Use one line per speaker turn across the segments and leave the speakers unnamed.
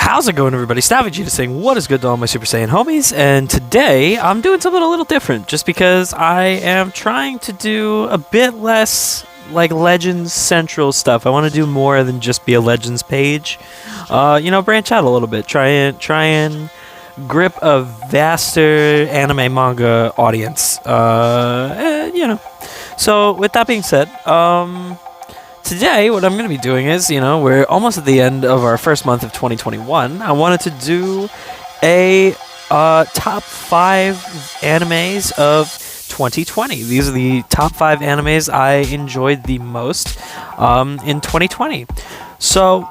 How's it going, everybody? Vegeta saying what is good to all my Super Saiyan homies, and today I'm doing something a little different just because I am trying to do a bit less like Legends Central stuff. I want to do more than just be a Legends page. Branch out a little bit. Try and grip a vaster anime manga audience. So with that being said, today, what I'm going to be doing is, we're almost at the end of our first month of 2021. I wanted to do a top 5 animes of 2020. These are the top 5 animes I enjoyed the most in 2020. So,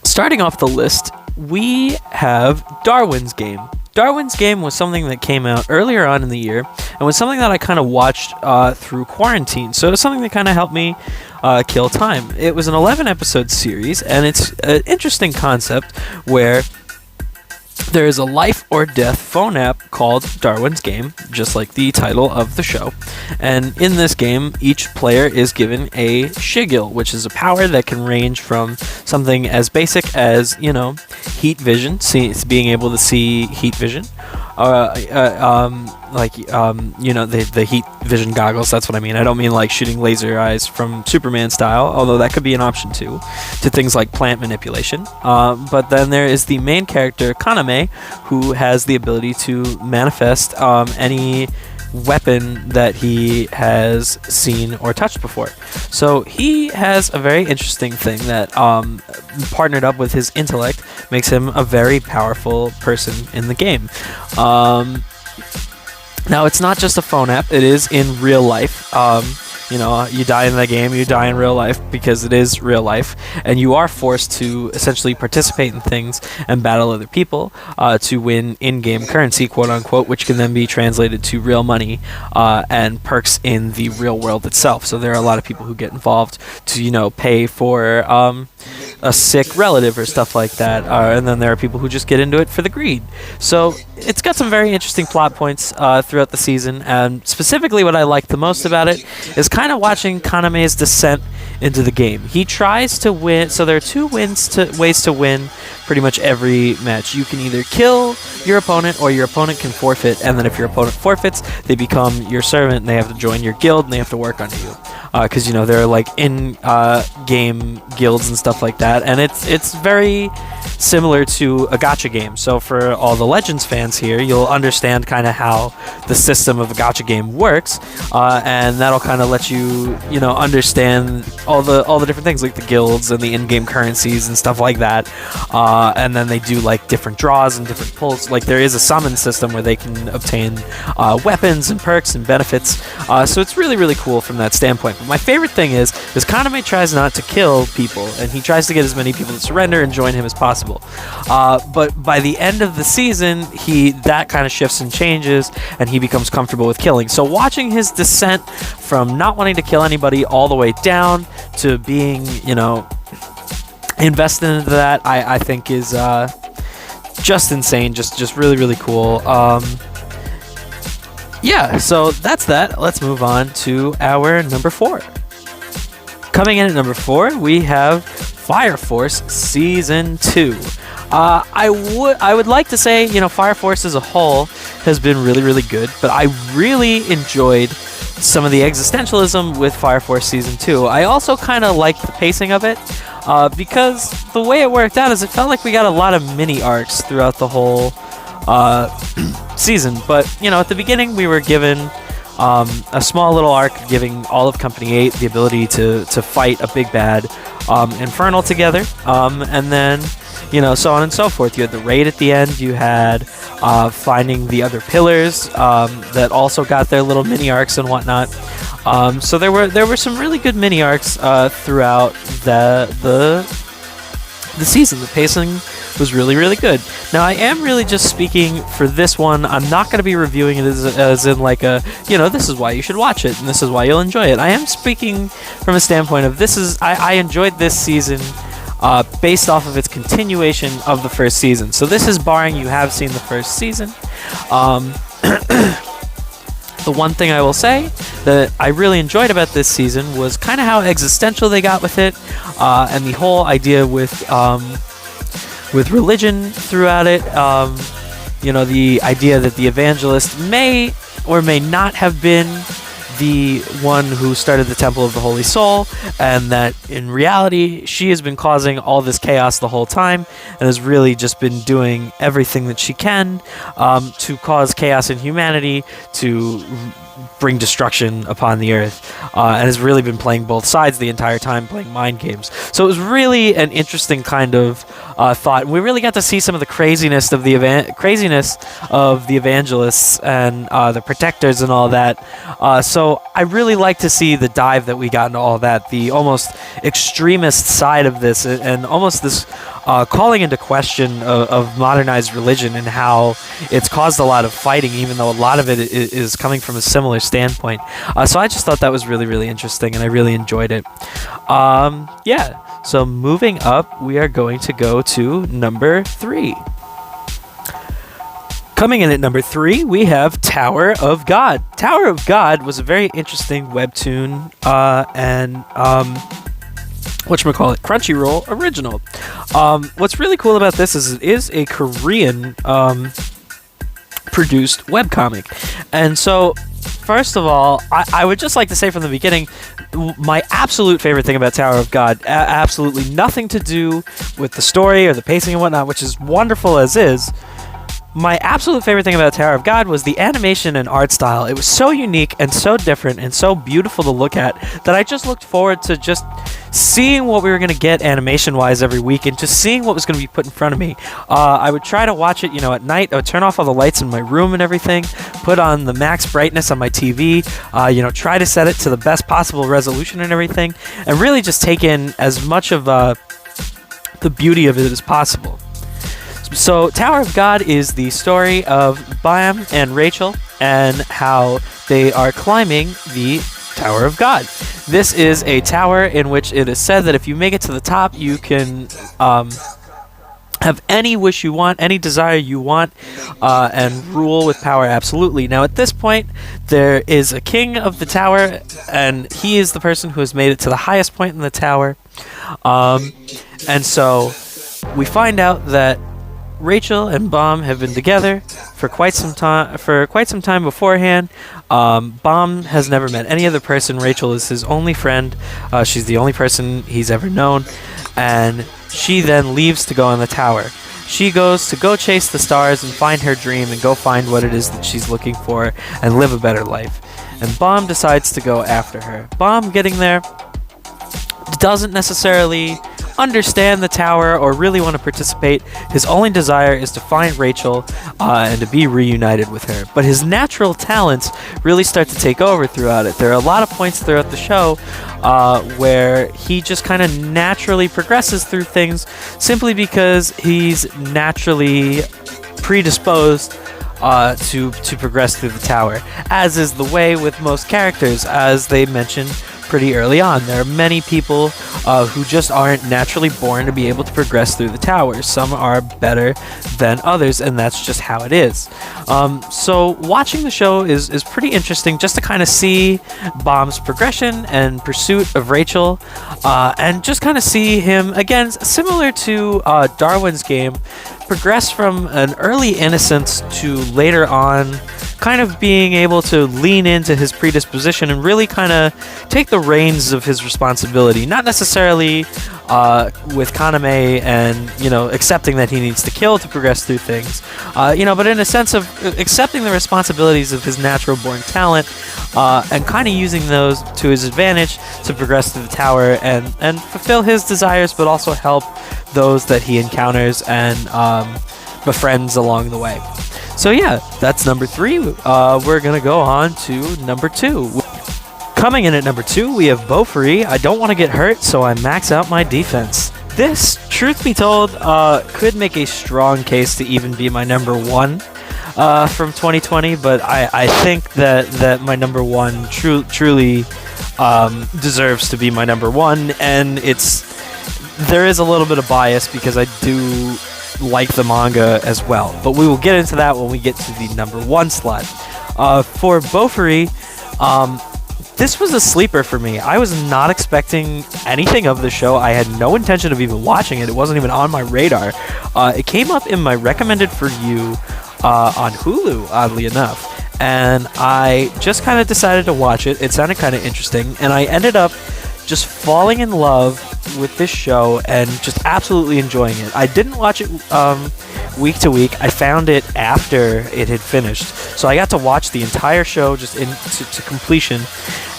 starting off the list, we have Darwin's Game. Darwin's Game was something that came out earlier on in the year and was something that I kind of watched through quarantine. So it was something that kind of helped me kill time. It was an 11-episode series, and it's an interesting concept where there is a life or death phone app called Darwin's Game, just like the title of the show. And in this game, each player is given a Shigil, which is a power that can range from something as basic as, heat vision, being able to see heat vision, the heat vision goggles. That's what I mean. I don't mean like shooting laser eyes from Superman style, although that could be an option too, to things like plant manipulation. But then there is the main character, Kaname, who has the ability to manifest any weapon that he has seen or touched before. So he has a very interesting thing that partnered up with his intellect makes him a very powerful person in the game. Now, it's not just a phone app, it is in real life. You die in the game, you die in real life because it is real life, and you are forced to essentially participate in things and battle other people to win in-game currency, quote-unquote, which can then be translated to real money and perks in the real world itself. So there are a lot of people who get involved to, pay for a sick relative or stuff like that, and then there are people who just get into it for the greed. So it's got some very interesting plot points throughout the season, and specifically what I like the most about it is kind of watching Kaname's descent into the game. He tries to win, so there are 2 ways to win pretty much every match. You can either kill your opponent, or your opponent can forfeit, and then if your opponent forfeits, they become your servant, and they have to join your guild, and they have to work under you. Because, there are like in-game guilds and stuff like that, and it's very similar to a gacha game. So for all the Legends fans here, you'll understand kind of how the system of a gacha game works, and that'll kind of let you, understand all the different things like the guilds and the in-game currencies and stuff like that. And then they do like different draws and different pulls. Like there is a summon system where they can obtain weapons and perks and benefits. So it's really, really cool from that standpoint. But my favorite thing is Kaname tries not to kill people, and he tries to get as many people to surrender and join him as possible. But by the end of the season, that kind of shifts and changes, and he becomes comfortable with killing. So watching his descent from not wanting to kill anybody all the way down to being, invested into that, I think is just insane, just really, really cool. So that's that. Let's move on to our number 4. Coming in at number 4, we have Fire Force Season 2. I would like to say, Fire Force as a whole has been really, really good, but I really enjoyed some of the existentialism with Fire Force Season 2. I also kind of liked the pacing of it, because the way it worked out is it felt like we got a lot of mini arcs throughout the whole season. But, at the beginning we were given a small little arc giving all of Company 8 the ability to fight a big bad Infernal together, and then so on and so forth. You had the raid at the end, you had finding the other pillars that also got their little mini arcs and whatnot. So there were some really good mini arcs throughout the season. The pacing was really, really good. Now, I am really just speaking for this one. I'm not going to be reviewing it as in like this is why you should watch it, and this is why you'll enjoy it. I am speaking from a standpoint of I enjoyed this season based off of its continuation of the first season. So this is barring you have seen the first season. The one thing I will say that I really enjoyed about this season was kind of how existential they got with it, and the whole idea with with religion throughout it. The idea that the evangelist may or may not have been the one who started the Temple of the Holy Soul, and that in reality she has been causing all this chaos the whole time and has really just been doing everything that she can to cause chaos in humanity, to bring destruction upon the earth, and has really been playing both sides the entire time, playing mind games. So it was really an interesting kind of thought. We really got to see some of the craziness of the evangelists and the protectors and all that. So I really like to see the dive that we got into all that, the almost extremist side of this, and almost this calling into question of modernized religion and how it's caused a lot of fighting, even though a lot of it is coming from a similar standpoint. So I just thought that was really, really interesting, and I really enjoyed it. So moving up, we are going to go to number 3. Coming in at number 3, we have Tower of God. Tower of God was a very interesting webtoon and Crunchyroll original. What's really cool about this is it is a Korean produced webcomic. And so, first of all, I would just like to say from the beginning, my absolute favorite thing about Tower of God, absolutely nothing to do with the story or the pacing and whatnot, which is wonderful as is. My absolute favorite thing about Tower of God was the animation and art style. It was so unique and so different and so beautiful to look at that I just looked forward to just seeing what we were going to get animation-wise every week and just seeing what was going to be put in front of me. I would try to watch it, at night. I would turn off all the lights in my room and everything, put on the max brightness on my TV, try to set it to the best possible resolution and everything, and really just take in as much of the beauty of it as possible. So, Tower of God is the story of Bam and Rachel and how they are climbing the Tower of God. This is a tower in which it is said that if you make it to the top, you can have any wish you want, any desire you want, and rule with power absolutely. Now, at this point, there is a king of the tower, and he is the person who has made it to the highest point in the tower. And so, we find out that Rachel and Bam have been together for quite some time beforehand. Bam has never met any other person. Rachel is his only friend. She's the only person he's ever known, and she then leaves to go on the tower. She goes to go chase the stars and find her dream and go find what it is that she's looking for and live a better life. And Bam decides to go after her. Bam, getting there, doesn't necessarily understand the tower or really want to participate. His only desire is to find Rachel and to be reunited with her. But his natural talents really start to take over throughout it. There are a lot of points throughout the show where he just kind of naturally progresses through things simply because he's naturally predisposed to progress through the tower, as is the way with most characters, as they mentioned pretty early on. There are many people who just aren't naturally born to be able to progress through the tower. Some are better than others, and that's just how it is. So watching the show is pretty interesting, just to kind of see Bam's progression and pursuit of Rachel, and just kind of see him, again, similar to Darwin's Game, progress from an early innocence to later on kind of being able to lean into his predisposition and really kind of take the reins of his responsibility. Not necessarily with Kaname and, accepting that he needs to kill to progress through things, but in a sense of accepting the responsibilities of his natural born talent and kind of using those to his advantage to progress through the tower and fulfill his desires, but also help those that he encounters and befriends along the way. So yeah, that's number 3. We're going to go on to number 2. Coming in at number 2, we have Beaufry. I don't want to get hurt, so I max out my defense. This, truth be told, could make a strong case to even be my number 1 from 2020, but I think that my number 1 truly deserves to be my number 1, and there is a little bit of bias because I do like the manga as well, but we will get into that when we get to the number 1 slot. For Beaufry, this was a sleeper for me. I was not expecting anything of the show. I had no intention of even watching it. It wasn't even on my radar. It came up in my recommended for you on Hulu, oddly enough. And I just kind of decided to watch it. It sounded kind of interesting. And I ended up just falling in love with this show and just absolutely enjoying it. I didn't watch it week to week. I found it after it had finished. So I got to watch the entire show just to completion.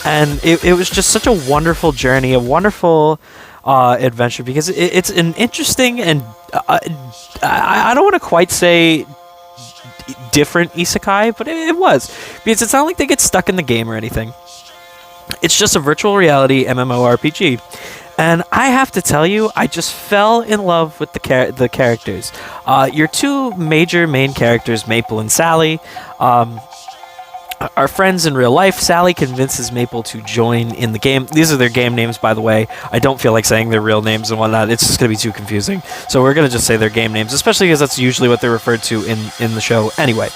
And it was just such a wonderful journey, a wonderful adventure, because it's an interesting and I don't want to quite say different isekai, but it was, because it's not like they get stuck in the game or anything. It's just a virtual reality MMORPG. And I have to tell you, I just fell in love with the characters. Your two major main characters, Maple and Sally, are friends in real life. Sally convinces Maple to join in the game. These are their game names, by the way. I don't feel like saying their real names and whatnot. It's just going to be too confusing. So we're going to just say their game names, especially because that's usually what they're referred to in the show anyway.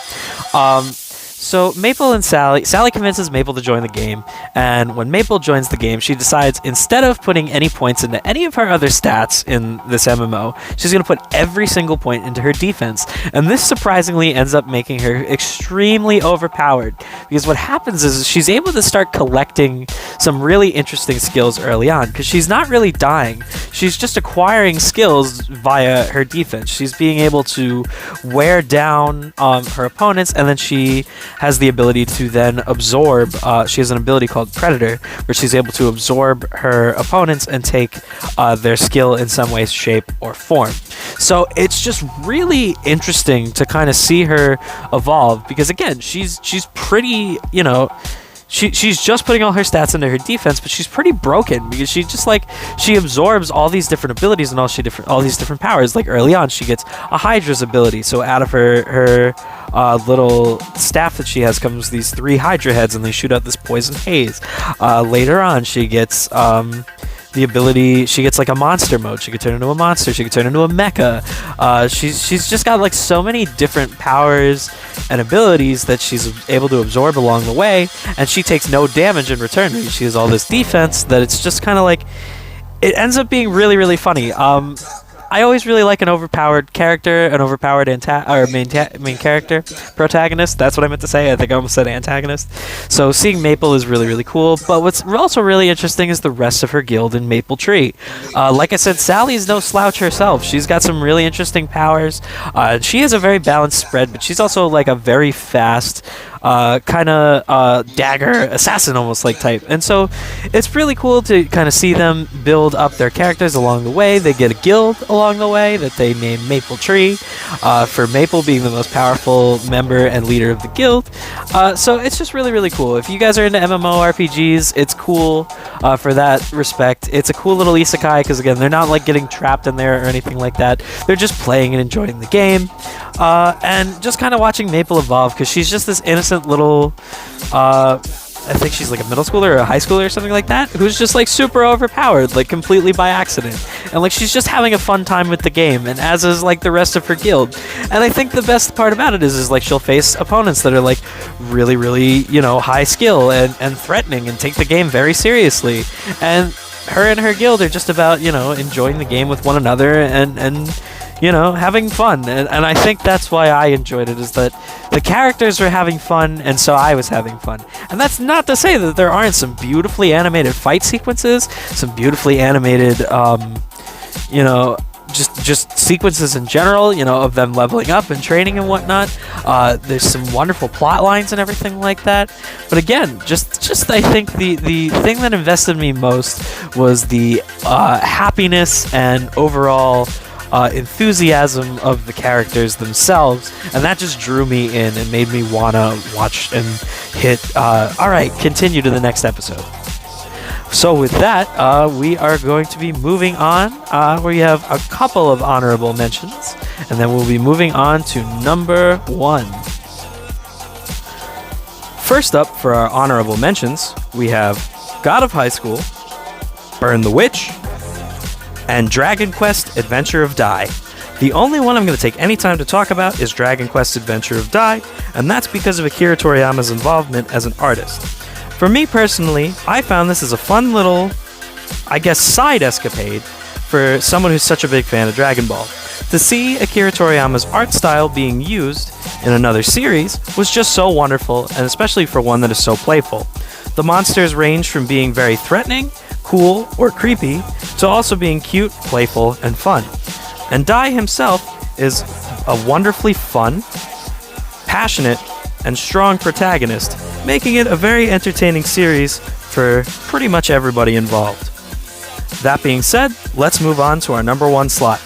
So Maple and Sally convinces Maple to join the game, and when Maple joins the game, she decides, instead of putting any points into any of her other stats in this MMO, she's going to put every single point into her defense. And this surprisingly ends up making her extremely overpowered, because what happens is she's able to start collecting some really interesting skills early on, because she's not really dying. She's just acquiring skills via her defense. She's being able to wear down her opponents, and then she has the ability to then absorb. She has an ability called Predator, where she's able to absorb her opponents and take their skill in some way, shape, or form. So it's just really interesting to kind of see her evolve, because again, she's pretty, she's just putting all her stats into her defense, but she's pretty broken, because she absorbs all these different abilities and all these different powers. Like early on, she gets a Hydra's ability, so out of her little staff that she has comes these 3 Hydra heads, and they shoot out this poison haze. Later on, she gets the ability, she gets like a monster mode. She could turn into a monster, she could turn into a mecha. She's just got like so many different powers and abilities that she's able to absorb along the way, and she takes no damage in return. She has all this defense that it's just kind of like, it ends up being really, really funny. I always really like an overpowered character, an overpowered main character, protagonist. That's what I meant to say. I think I almost said antagonist. So seeing Maple is really, really cool. But what's also really interesting is the rest of her guild in Maple Tree. Like I said, Sally's no slouch herself. She's got some really interesting powers. She has a very balanced spread, but she's also like a very fast kind of dagger assassin almost like type. And so it's really cool to kind of see them build up their characters along the way. They get a guild along the way that they name Maple Tree, for Maple being the most powerful member and leader of the guild. So it's just really, really cool. If you guys are into MMORPGs, it's cool for that respect. It's a cool little isekai, because again, they're not like getting trapped in there or anything like that. They're just playing and enjoying the game, and just kind of watching Maple evolve, because she's just this innocent little I think she's like a middle schooler or a high schooler or something like that, who's just like super overpowered, like completely by accident. And like she's just having a fun time with the game, and as is like the rest of her guild. And I think the best part about it is like she'll face opponents that are like really, really, high skill and threatening and take the game very seriously. And her and her guild are just about, enjoying the game with one another and having fun. And I think that's why I enjoyed it, is that the characters were having fun, and so I was having fun. And that's not to say that there aren't some beautifully animated fight sequences, some beautifully animated, just sequences in general, of them leveling up and training and whatnot. There's some wonderful plot lines and everything like that. But again, just I think the thing that invested me most was the happiness and overall enthusiasm of the characters themselves, and that just drew me in and made me wanna watch and hit alright, continue to the next episode. So with that, we are going to be moving on. We have a couple of honorable mentions, and then we'll be moving on to number 1. First up for our honorable mentions, we have God of High School, Burn the Witch, and Dragon Quest Adventure of Dai. The only one I'm going to take any time to talk about is Dragon Quest Adventure of Dai, and that's because of Akira Toriyama's involvement as an artist. For me personally, I found this as a fun little, side escapade for someone who's such a big fan of Dragon Ball. To see Akira Toriyama's art style being used in another series was just so wonderful, and especially for one that is so playful. The monsters range from being very threatening, cool, or creepy, to also being cute, playful, and fun. And Dai himself is a wonderfully fun, passionate, and strong protagonist, making it a very entertaining series for pretty much everybody involved. That being said, let's move on to our number 1 slot.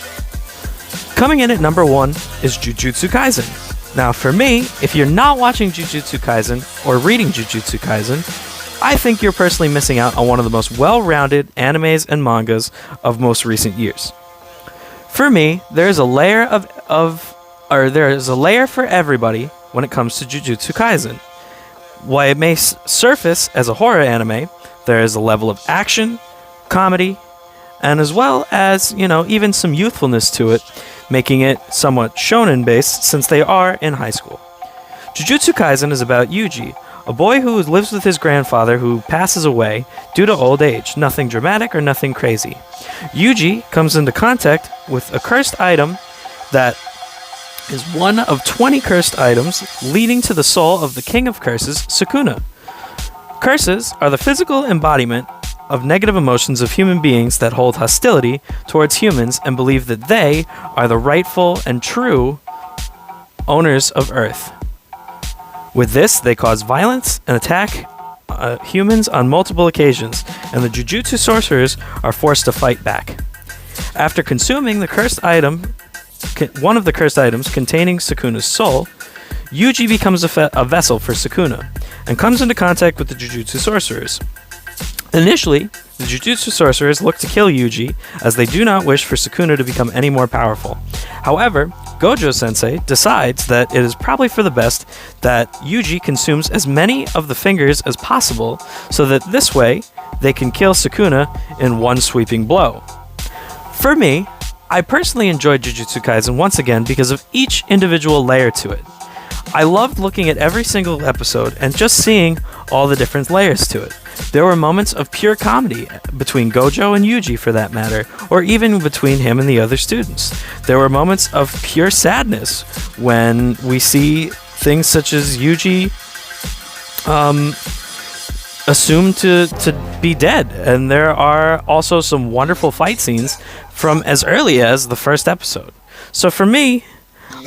Coming in at number 1 is Jujutsu Kaisen. Now for me, if you're not watching Jujutsu Kaisen or reading Jujutsu Kaisen, I think you're personally missing out on one of the most well-rounded animes and mangas of most recent years. For me, there's a layer there's a layer for everybody when it comes to Jujutsu Kaisen. While it may surface as a horror anime, there is a level of action, comedy, and as well as, even some youthfulness to it, making it somewhat shonen-based since they are in high school. Jujutsu Kaisen is about Yuji, a boy who lives with his grandfather who passes away due to old age. Nothing dramatic or nothing crazy. Yuji comes into contact with a cursed item that is one of 20 cursed items leading to the soul of the king of curses, Sukuna. Curses are the physical embodiment of negative emotions of human beings that hold hostility towards humans and believe that they are the rightful and true owners of Earth. With this, they cause violence and attack humans on multiple occasions, and the Jujutsu sorcerers are forced to fight back. After consuming the cursed item, one of the cursed items containing Sukuna's soul, Yuji becomes a vessel for Sukuna, and comes into contact with the Jujutsu sorcerers. Initially, the Jujutsu sorcerers look to kill Yuji, as they do not wish for Sukuna to become any more powerful. However, Gojo-sensei decides that it is probably for the best that Yuji consumes as many of the fingers as possible, so that this way, they can kill Sukuna in one sweeping blow. For me, I personally enjoyed Jujutsu Kaisen once again because of each individual layer to it. I loved looking at every single episode and just seeing all the different layers to it. There were moments of pure comedy between Gojo and Yuji, for that matter, or even between him and the other students. There were moments of pure sadness when we see things such as Yuji assumed to be dead, and there are also some wonderful fight scenes from as early as the first episode. So for me,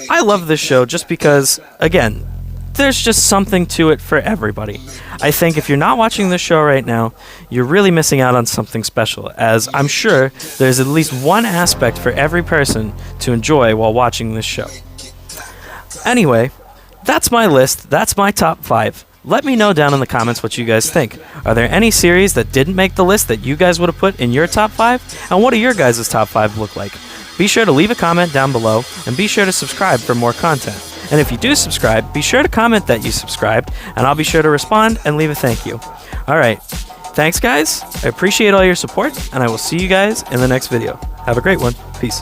I love this show just because, again, there's just something to it for everybody. I think if you're not watching this show right now, you're really missing out on something special, as I'm sure there's at least one aspect for every person to enjoy while watching this show. Anyway, that's my list. That's my top 5. Let me know down in the comments what you guys think. Are there any series that didn't make the list that you guys would have put in your top 5? And what do your guys' top 5 look like? Be sure to leave a comment down below, and be sure to subscribe for more content. And if you do subscribe, be sure to comment that you subscribed, and I'll be sure to respond and leave a thank you. Alright, thanks guys, I appreciate all your support, and I will see you guys in the next video. Have a great one. Peace.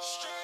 Straight